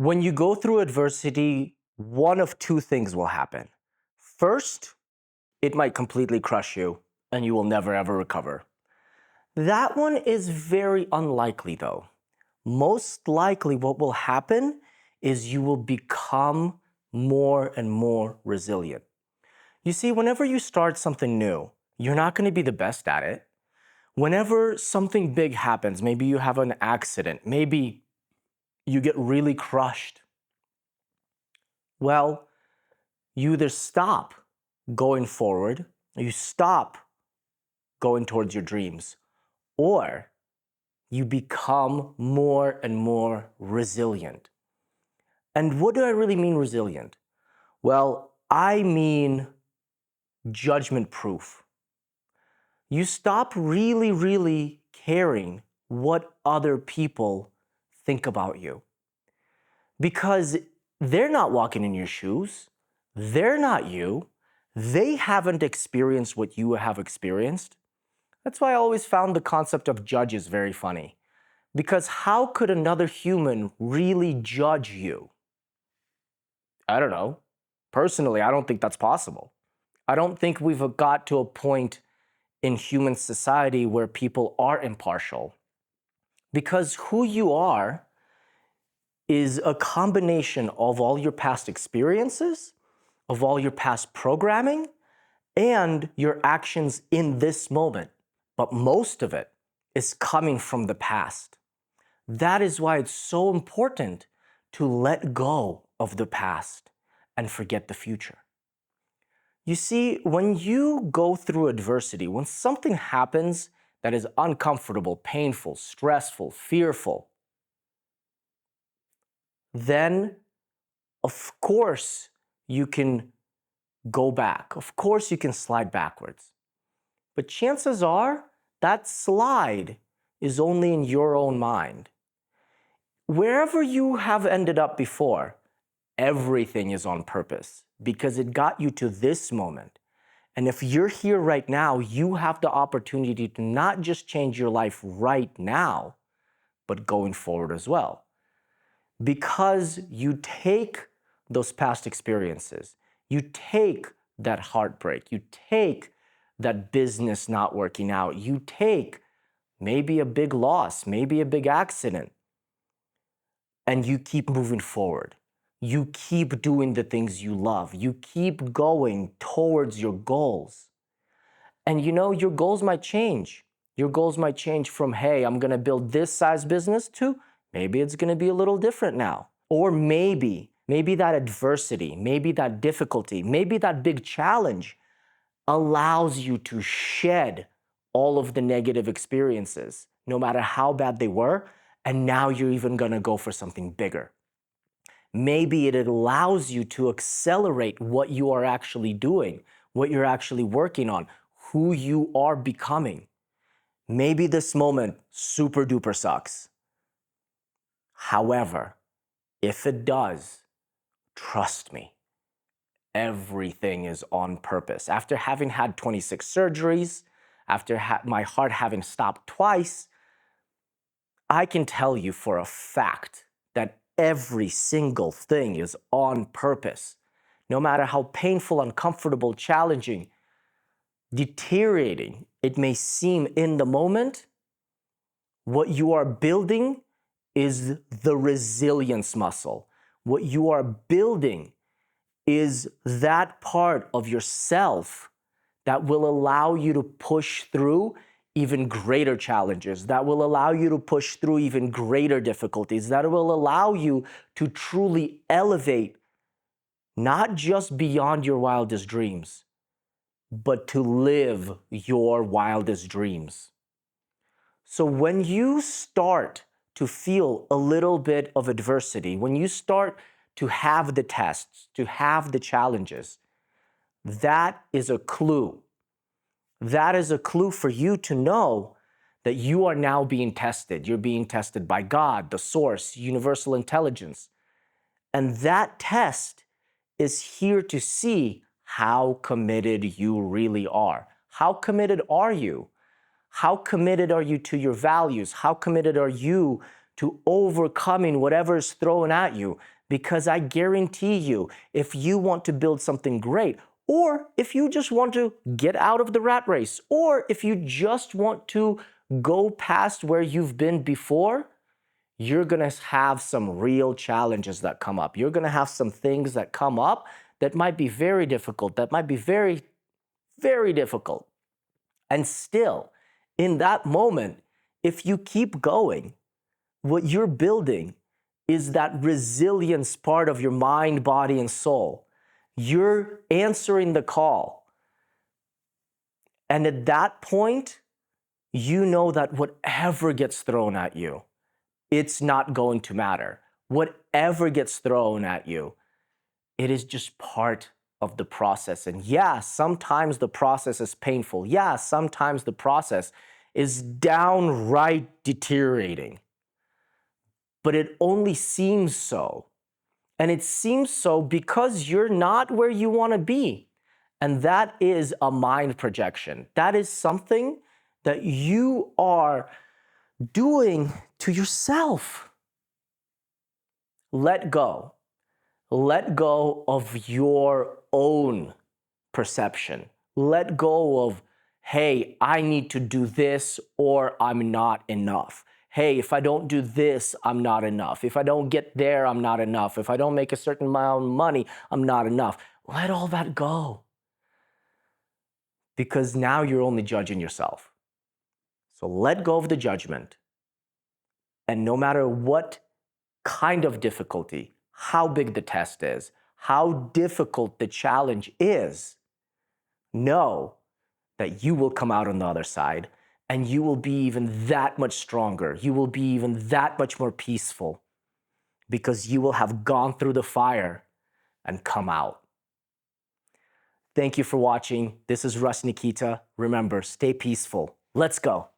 When you go through adversity, one of two things will happen. First, it might completely crush you and you will never ever recover. That one is very unlikely though. Most likely, what will happen is you will become more and more resilient. You see, whenever you start something new, you're not going to be the best at it. Whenever something big happens, maybe you have an accident, maybe you get really crushed, well, you either stop going forward, you stop going towards your dreams, or you become more and more resilient. And what do I really mean resilient? Well, I mean judgment proof. You stop really caring what other people think about you because they're not walking in your shoes. They're not you. They haven't experienced what you have experienced. That's why I always found the concept of judges very funny. Because how could another human really judge you? I don't know. Personally, I don't think that's possible. I don't think we've got to a point in human society where people are impartial. Because who you are is a combination of all your past experiences, of all your past programming, and your actions in this moment. But most of it is coming from the past. That is why it's so important to let go of the past and forget the future. You see, when you go through adversity, when something happens that is uncomfortable, painful, stressful, fearful, then of course you can go back. Of course you can slide backwards. But chances are that slide is only in your own mind. Wherever you have ended up before, everything is on purpose because it got you to this moment. And if you're here right now, you have the opportunity to not just change your life right now, but going forward as well. Because you take those past experiences, you take that heartbreak, you take that business not working out, you take maybe a big loss, maybe a big accident, and you keep moving forward. You keep doing the things you love. You keep going towards your goals. And you know, your goals might change. Your goals might change from, hey, I'm going to build this size business to maybe it's going to be a little different now. Or maybe that adversity, maybe that difficulty, maybe that big challenge allows you to shed all of the negative experiences, no matter how bad they were. And now you're even going to go for something bigger. Maybe it allows you to accelerate what you are actually doing, what you're actually working on, who you are becoming. Maybe this moment super duper sucks. However, if it does, trust me, everything is on purpose. After having had 26 surgeries, after my heart having stopped twice, I can tell you for a fact that every single thing is on purpose. No matter how painful, uncomfortable, challenging, deteriorating it may seem in the moment, what you are building is the resilience muscle. What you are building is that part of yourself that will allow you to push through even greater challenges, that will allow you to push through even greater difficulties, that will allow you to truly elevate not just beyond your wildest dreams, but to live your wildest dreams. So when you start to feel a little bit of adversity, when you start to have the tests, to have the challenges, that is a clue. That is a clue for you to know that you are now being tested. You're being tested by God, the source, universal intelligence. And that test is here to see how committed you really are. How committed are you? How committed are you to your values? How committed are you to overcoming whatever is thrown at you. Because I guarantee you, if you want to build something great, or if you just want to get out of the rat race, or if you just want to go past where you've been before, you're going to have some real challenges that come up. You're going to have some things that come up that might be very difficult, that might be very, very difficult. And still, in that moment, if you keep going, what you're building is that resilience part of your mind, body, and soul. You're answering the call. And at that point, you know that whatever gets thrown at you, it's not going to matter. Whatever gets thrown at you, it is just part of the process. And yeah, sometimes the process is painful. Yeah, sometimes the process is downright deteriorating. But it only seems so. And it seems so because you're not where you want to be. And that is a mind projection. That is something that you are doing to yourself. Let go. Let go of your own perception. Let go of, hey, I need to do this or I'm not enough. Hey, if I don't do this, I'm not enough. If I don't get there, I'm not enough. If I don't make a certain amount of money, I'm not enough. Let all that go. Because now you're only judging yourself. So let go of the judgment. And no matter what kind of difficulty, how big the test is, how difficult the challenge is, know that you will come out on the other side and you will be even that much stronger. You will be even that much more peaceful because you will have gone through the fire and come out. Thank you for watching. This is Nikita. Remember, stay peaceful. Let's go.